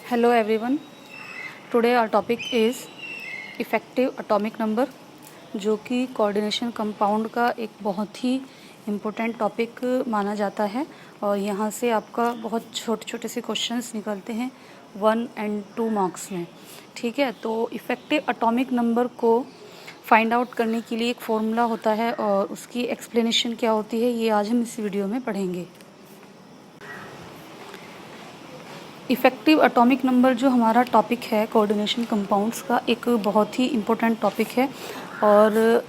Hello everyone. Today our topic is effective atomic number, जो कि coordination compound का एक बहुत ही इम्पोर्टेंट टॉपिक माना जाता है और यहाँ से आपका बहुत छोटे छोटे से क्वेश्चंस निकलते हैं 1 और 2 मार्क्स में। ठीक है, तो इफ़ेक्टिव एटॉमिक नंबर को फाइंड आउट करने के लिए एक फॉर्मूला होता है और उसकी एक्सप्लेनेशन क्या होती है ये आज हम इस वीडियो में पढ़ेंगे। इफ़ेक्टिव एटॉमिक नंबर जो हमारा टॉपिक है कोऑर्डिनेशन कंपाउंड्स का, एक बहुत ही इम्पोर्टेंट टॉपिक है और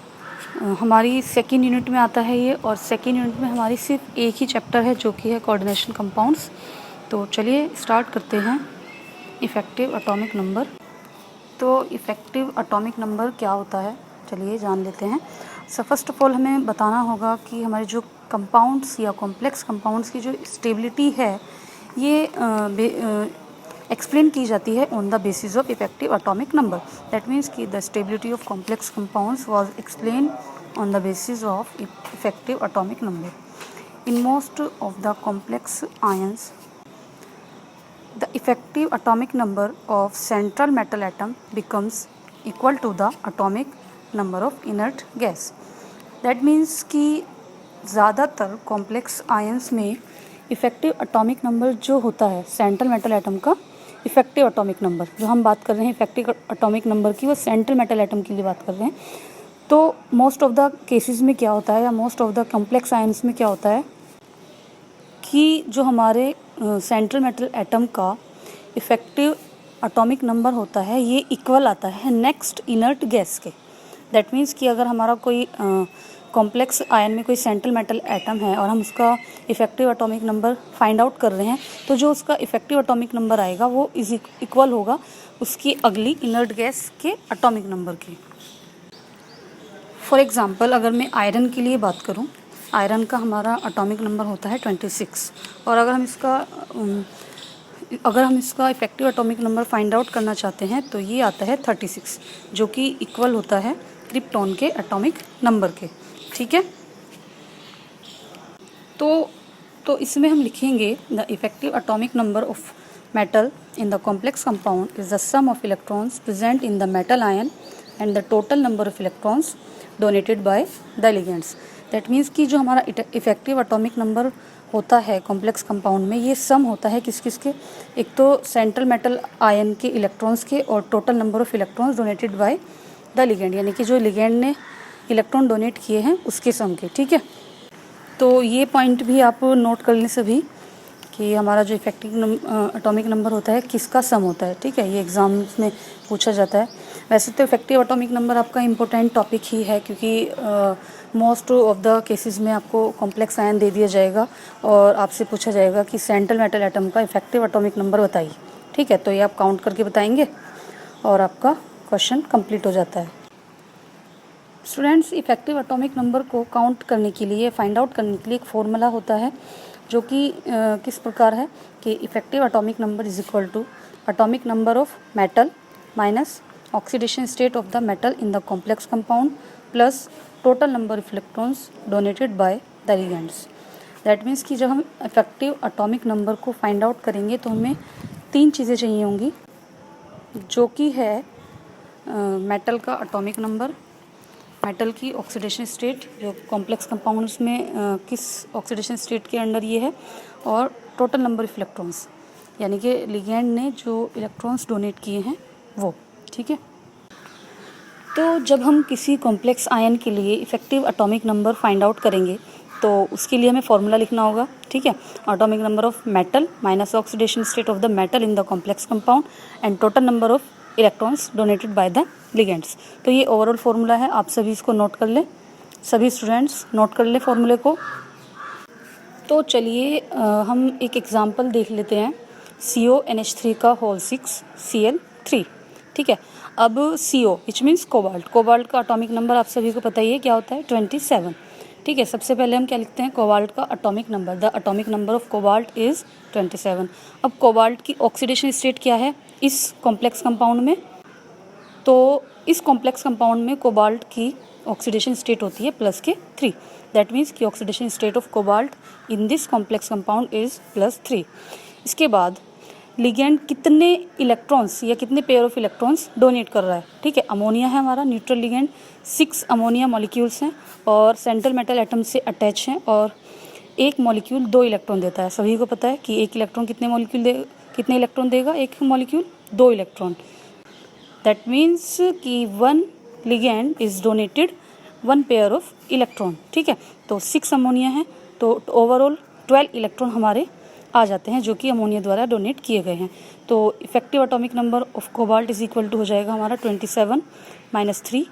हमारी सेकेंड यूनिट में आता है ये। और सेकेंड यूनिट में हमारी सिर्फ एक ही चैप्टर है जो कि है कोऑर्डिनेशन कंपाउंड्स। तो चलिए स्टार्ट करते हैं इफ़ेक्टिव एटॉमिक नंबर। तो इफ़ेक्टिव एटॉमिक नंबर क्या होता है, चलिए जान लेते हैं। सो फर्स्ट ऑफ ऑल हमें बताना होगा कि हमारे जो कंपाउंड्स या कॉम्प्लेक्स कंपाउंड्स की जो स्टेबिलिटी है ये एक्सप्लेन की जाती है on the basis of effective atomic number. That means कि the stability of complex compounds was explain on the basis of effective atomic number. In most of the complex ions the effective atomic number of central metal atom becomes equal to the atomic number of inert gas. That means कि ज़्यादातर complex ions में effective atomic number जो होता है central metal atom का effective atomic number, जो हम बात कर रहे हैं इफ़ेक्टिव एटॉमिक नंबर की, वो सेंट्रल मेटल एटम के लिए बात कर रहे हैं। तो मोस्ट ऑफ द केसेस में क्या होता है या most of the complex ions में क्या होता है कि जो हमारे सेंट्रल मेटल एटम का इफ़ेक्टिव एटॉमिक नंबर होता है ये इक्वल आता है नेक्स्ट इनर्ट गैस के। दैट मीन्स कि अगर हमारा कोई कॉम्प्लेक्स आयन में कोई सेंट्रल मेटल एटम है और हम उसका effective atomic number find out कर रहे हैं, तो जो उसका इफ़ेक्टिव एटॉमिक नंबर आएगा वो इज इक्वल होगा उसकी अगली इनर्ट गैस के एटॉमिक नंबर की। फॉर एग्ज़ाम्पल अगर मैं आयरन के लिए बात करूं, आयरन का हमारा एटॉमिक नंबर होता है 26 और अगर हम इसका effective atomic number find out करना चाहते हैं तो ये आता है 36, जो कि इक्वल होता है क्रिप्टॉन के एटॉमिक नंबर के। ठीक है, तो इसमें हम लिखेंगे the effective atomic number of metal in the complex compound is the sum of electrons present in the metal ion and the total number of electrons donated by the ligands. That means कि जो हमारा effective atomic number होता है complex compound में, ये सम होता है किस किस के, एक तो सेंट्रल मेटल आयन के इलेक्ट्रॉन्स के और total number of electrons donated by the ligand, यानी कि जो लिगेंड ने इलेक्ट्रॉन डोनेट किए हैं उसके सम के। ठीक है, तो ये पॉइंट भी आप नोट कर लें सभी कि हमारा जो इफ़ेक्टिव एटॉमिक नंबर होता है किसका सम होता है। ठीक है, ये एग्ज़ाम्स में पूछा जाता है। वैसे तो इफ़ेक्टिव एटॉमिक नंबर आपका इम्पोर्टेंट टॉपिक ही है, क्योंकि मोस्ट ऑफ द केसेस में आपको कॉम्प्लेक्स आयन दे दिया जाएगा और आपसे पूछा जाएगा कि सेंट्रल मेटल एटम का इफ़ेक्टिव एटॉमिक नंबर बताइए। ठीक है, तो ये आप काउंट करके बताएंगे और आपका क्वेश्चन कंप्लीट हो जाता है। स्टूडेंट्स, इफ़ेक्टिव एटॉमिक नंबर को काउंट करने के लिए, फाइंड आउट करने के लिए एक फॉर्मूला होता है जो कि किस प्रकार है कि effective atomic number is equal to atomic number of metal minus oxidation state of the metal in the complex compound plus total number of electrons donated by the ligands. That means कि जब हम effective atomic number को find out करेंगे तो हमें 3 चीज़ें चाहिए होंगी, जो कि है मेटल का एटॉमिक नंबर, मेटल की ऑक्सीडेशन स्टेट, जो कॉम्प्लेक्स कंपाउंड्स में किस ऑक्सीडेशन स्टेट के अंडर ये है, और टोटल नंबर ऑफ इलेक्ट्रॉन्स, यानी कि लिगेंड ने जो इलेक्ट्रॉन्स डोनेट किए हैं वो। ठीक है, तो जब हम किसी कॉम्प्लेक्स आयन के लिए effective atomic number find out करेंगे तो उसके लिए हमें फॉर्मूला लिखना होगा। ठीक है, atomic number of metal minus oxidation state of the metal in the complex compound and total number of electrons donated by the ligands. तो ये ओवरऑल फार्मूला है, आप सभी इसको नोट कर लें, सभी स्टूडेंट्स नोट कर लें फार्मूले को। तो चलिए हम एक एग्जांपल देख लेते हैं, CONH3 का होल 6 Cl3। ठीक है, अब CO which means cobalt, cobalt का एटॉमिक नंबर आप सभी को पता ही है क्या होता है, 27। ठीक है, सबसे पहले हम क्या लिखते हैं, कोबाल्ट का atomic number, the atomic number of cobalt is 27। अब कोबाल्ट की ऑक्सीडेशन स्टेट क्या है इस कॉम्प्लेक्स कंपाउंड में, तो इस कॉम्प्लेक्स कंपाउंड में कोबाल्ट की ऑक्सीडेशन स्टेट होती है +3। दैट मीन्स कि oxidation state of cobalt in this complex compound is +3। इसके बाद लिगेंड कितने इलेक्ट्रॉन्स या कितने पेयर ऑफ इलेक्ट्रॉन्स डोनेट कर रहा है। ठीक है, अमोनिया है हमारा न्यूट्रल लिगेंड, 6 अमोनिया मॉलिक्यूल्स हैं और सेंट्रल मेटल एटम से अटैच हैं और एक मॉलिक्यूल 2 इलेक्ट्रॉन देता है। सभी को पता है कि एक इलेक्ट्रॉन कितने इलेक्ट्रॉन देगा, एक मॉलिक्यूल 2 इलेक्ट्रॉन। दैट मीन्स कि 1 ligand is donated 1 pair of electron. ठीक है, तो 6 अमोनिया है तो ओवरऑल 12 इलेक्ट्रॉन हमारे आ जाते हैं जो कि अमोनिया द्वारा डोनेट किए गए हैं। तो effective atomic number of cobalt is equal to हो जाएगा हमारा 27 - 3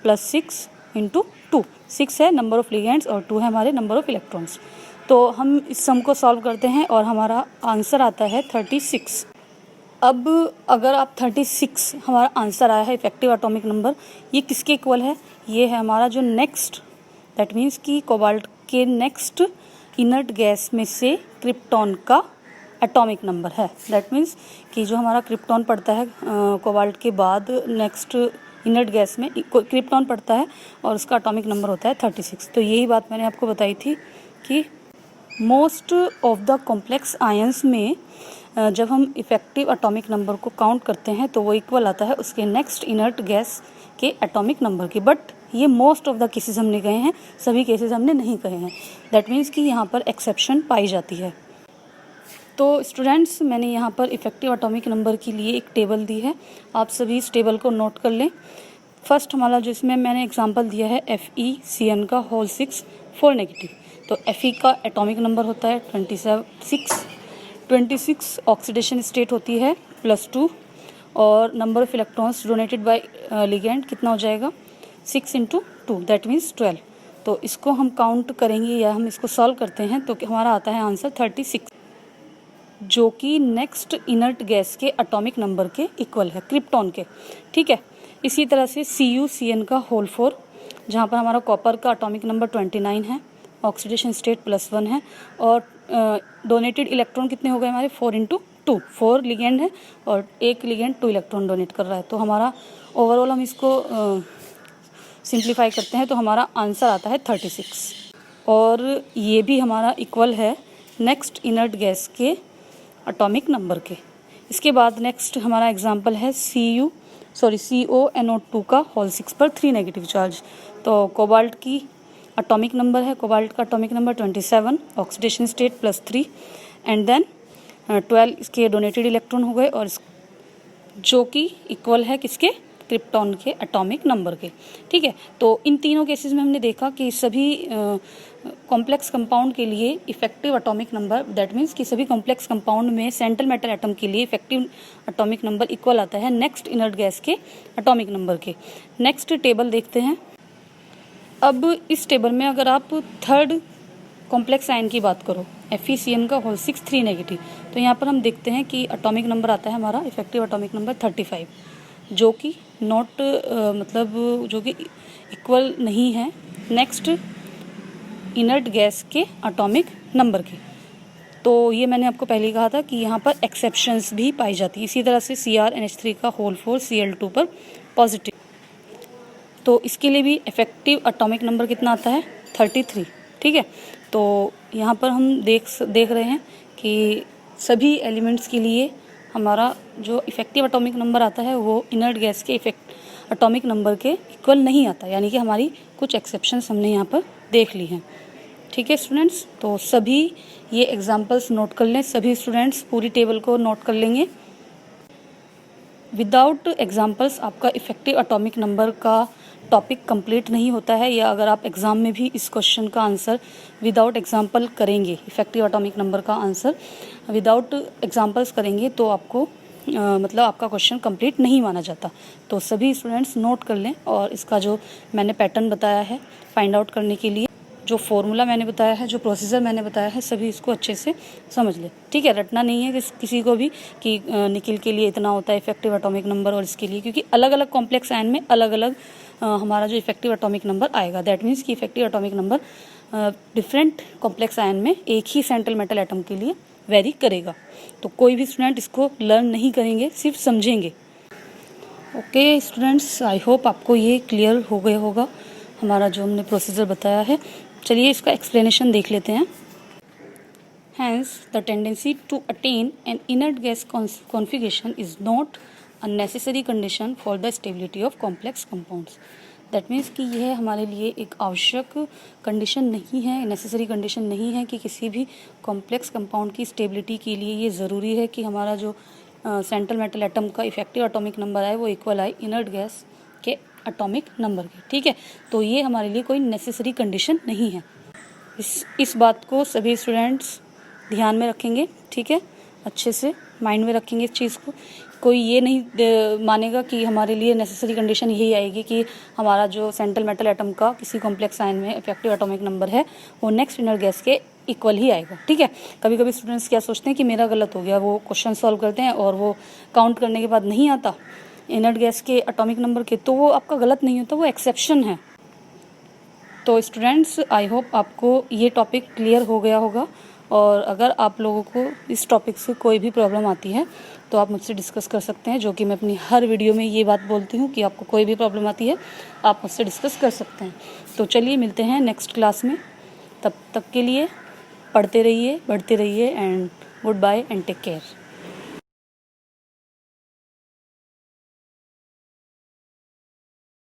+ 6 × 2। 6 है नंबर ऑफ लिगेंड्स और 2 है हमारे नंबर ऑफ इलेक्ट्रॉन्स। तो हम इस सम को सॉल्व करते हैं और हमारा आंसर आता है 36। अब अगर आप 36 हमारा आंसर आया है इफेक्टिव एटॉमिक नंबर, ये किसके इक्वल है, ये है हमारा जो नेक्स्ट, दैट मीन्स कि कोबाल्ट के नेक्स्ट इनर्ट गैस में से क्रिप्टॉन का एटॉमिक नंबर है। दैट मीन्स कि जो हमारा क्रिप्टॉन पड़ता है कोबाल्ट के बाद नेक्स्ट इनर्ट गैस में क्रिप्टॉन पड़ता है और उसका एटॉमिक नंबर होता है 36। तो यही बात मैंने आपको बताई थी कि most of the complex ions में जब हम इफेक्टिव एटॉमिक नंबर को काउंट करते हैं तो वो इक्वल आता है उसके नेक्स्ट इनर्ट गैस के एटॉमिक नंबर की। बट ये मोस्ट ऑफ द केसेस हमने कहे हैं, सभी केसेस हमने नहीं कहे हैं। दैट मीन्स कि यहाँ पर एक्सेप्शन पाई जाती है। तो स्टूडेंट्स, मैंने यहाँ पर इफेक्टिव एटॉमिक नंबर के लिए एक टेबल दी है, आप सभी इस टेबल को नोट कर लें। फर्स्ट हमारा जो इसमें मैंने एग्जांपल दिया है FeCN का होल 6 4 नेगेटिव। तो Fe का एटॉमिक नंबर होता है 26 ऑक्सीडेशन स्टेट होती है +2 और number of electrons donated bye ligand कितना हो जाएगा 6 × 2 दैट मीन्स 12। तो इसको हम काउंट करेंगे या हम इसको सॉल्व करते हैं तो हमारा आता है आंसर 36 जो कि नेक्स्ट इनर्ट गैस के एटॉमिक नंबर के इक्वल है, क्रिप्टॉन के। ठीक है, इसी तरह से CuCN का होल 4 जहाँ पर हमारा कॉपर का एटॉमिक नंबर 29 है, ऑक्सीडेशन स्टेट +1 है और डोनेटेड इलेक्ट्रॉन कितने हो गए हमारे 4 × 2, 4 लिगेंड है और एक लिगेंड 2 इलेक्ट्रॉन डोनेट कर रहा है। तो हमारा ओवरऑल हम इसको सिंप्लीफाई करते हैं तो हमारा आंसर आता है 36 और ये भी हमारा इक्वल है नेक्स्ट इनर्ट गैस के एटॉमिक नंबर के। इसके बाद नेक्स्ट हमारा एग्जांपल है CONO2 का होल 6 पर 3 नेगेटिव चार्ज। तो कोबाल्ट की एटॉमिक नंबर है, कोबाल्ट का atomic number 27, oxidation state +3 and then 12 इसके डोनेटेड इलेक्ट्रॉन हो गए और जो कि इक्वल है किसके, क्रिप्टॉन के एटॉमिक नंबर के। ठीक है, तो इन तीनों केसेस में हमने देखा कि सभी कॉम्प्लेक्स कंपाउंड के लिए effective atomic number, that means कि सभी कॉम्प्लेक्स कंपाउंड में सेंट्रल मेटल एटम के लिए इफेक्टिव एटॉमिक नंबर इक्वल आता है नेक्स्ट इनर्ट गैस के एटॉमिक नंबर के। नेक्स्ट टेबल देखते हैं। अब इस टेबल में अगर आप थर्ड कॉम्प्लेक्स आयन की बात करो, FeCN का होल 6 3 नेगेटिव, तो यहाँ पर हम देखते हैं कि एटॉमिक नंबर आता है हमारा इफेक्टिव एटॉमिक नंबर 35 जो कि नॉट मतलब जो कि इक्वल नहीं है नेक्स्ट इनर्ट गैस के एटॉमिक नंबर के। तो ये मैंने आपको पहले ही कहा था कि यहाँ पर एक्सेप्शंस भी पाई जाती है। इसी तरह से CrNH3 का होल 4 Cl2 पर पॉजिटिव, तो इसके लिए भी इफेक्टिव एटॉमिक नंबर कितना आता है 33। ठीक है, तो यहाँ पर हम देख रहे हैं कि सभी एलिमेंट्स के लिए हमारा जो इफेक्टिव एटॉमिक नंबर आता है वो इनर्ट गैस के एटॉमिक नंबर के इक्वल नहीं आता, यानी कि हमारी कुछ एक्सेप्शंस हमने यहाँ पर देख ली हैं। ठीक है स्टूडेंट्स, तो सभी ये एग्जांपल्स नोट कर लें, सभी स्टूडेंट्स पूरी टेबल को नोट कर लेंगे। विदाउट एग्जांपल्स आपका इफेक्टिव एटॉमिक नंबर का टॉपिक कंप्लीट नहीं होता है, या अगर आप एग्ज़ाम में भी इस क्वेश्चन का आंसर विदाउट एग्जांपल करेंगे, इफेक्टिव एटॉमिक नंबर का आंसर विदाउट एग्जांपल्स करेंगे तो आपको मतलब आपका क्वेश्चन कंप्लीट नहीं माना जाता। तो सभी स्टूडेंट्स नोट कर लें और इसका जो मैंने पैटर्न बताया है फाइंड आउट करने के लिए, जो फॉर्मूला मैंने बताया है, जो प्रोसीजर मैंने बताया है, सभी इसको अच्छे से समझ ले। ठीक है, रटना नहीं है किसी को भी कि निकिल के लिए इतना होता है इफेक्टिव एटॉमिक नंबर और इसके लिए, क्योंकि अलग अलग कॉम्प्लेक्स आयन में अलग अलग हमारा जो इफेक्टिव एटॉमिक नंबर आएगा। दैट मीन्स कि effective atomic number different complex ion में एक ही सेंट्रल मेटल एटम के लिए वेरी करेगा। तो कोई भी स्टूडेंट इसको लर्न नहीं करेंगे, सिर्फ समझेंगे। ओके स्टूडेंट्स, आई होप आपको ये क्लियर हो गया होगा हमारा जो हमने प्रोसीजर बताया है। चलिए इसका एक्सप्लेनेशन देख लेते हैं। Hence, the tendency to attain an inert gas configuration is not a necessary condition for the stability of complex compounds. That means कि यह हमारे लिए एक आवश्यक कंडीशन नहीं है, नेसेसरी कंडीशन नहीं है कि किसी भी कॉम्प्लेक्स कंपाउंड की स्टेबिलिटी के लिए ये ज़रूरी है कि हमारा जो सेंट्रल मेटल एटम का इफेक्टिव एटॉमिक नंबर आए वो इक्वल आए इनर्ट गैस के एटॉमिक नंबर के, ठीक है। तो ये हमारे लिए कोई नेसेसरी कंडीशन नहीं है। इस बात को सभी स्टूडेंट्स ध्यान में रखेंगे, ठीक है, अच्छे से माइंड में रखेंगे इस चीज़ को। कोई ये नहीं मानेगा कि हमारे लिए नेसेसरी कंडीशन यही आएगी कि हमारा जो सेंट्रल मेटल एटम का किसी कॉम्प्लेक्स आयन में इफेक्टिव एटॉमिक नंबर है वो नेक्स्ट इनर्ट गैस के इक्वल ही आएगा, ठीक है। कभी कभी स्टूडेंट्स क्या सोचते हैं कि मेरा गलत हो गया, वो क्वेश्चन सॉल्व करते हैं और वो काउंट करने के बाद नहीं आता इनर्ट गैस के एटॉमिक नंबर के, तो वो आपका गलत नहीं होता, वो एक्सेप्शन है। तो स्टूडेंट्स, आई होप आपको ये टॉपिक क्लियर हो गया होगा, और अगर आप लोगों को इस टॉपिक से कोई भी प्रॉब्लम आती है तो आप मुझसे डिस्कस कर सकते हैं, जो कि मैं अपनी हर वीडियो में ये बात बोलती हूँ कि आपको कोई भी प्रॉब्लम आती है आप मुझसे डिस्कस कर सकते हैं। तो चलिए मिलते हैं नेक्स्ट क्लास में, तब तक के लिए पढ़ते रहिए, बढ़ते रहिए, and goodbye and take care.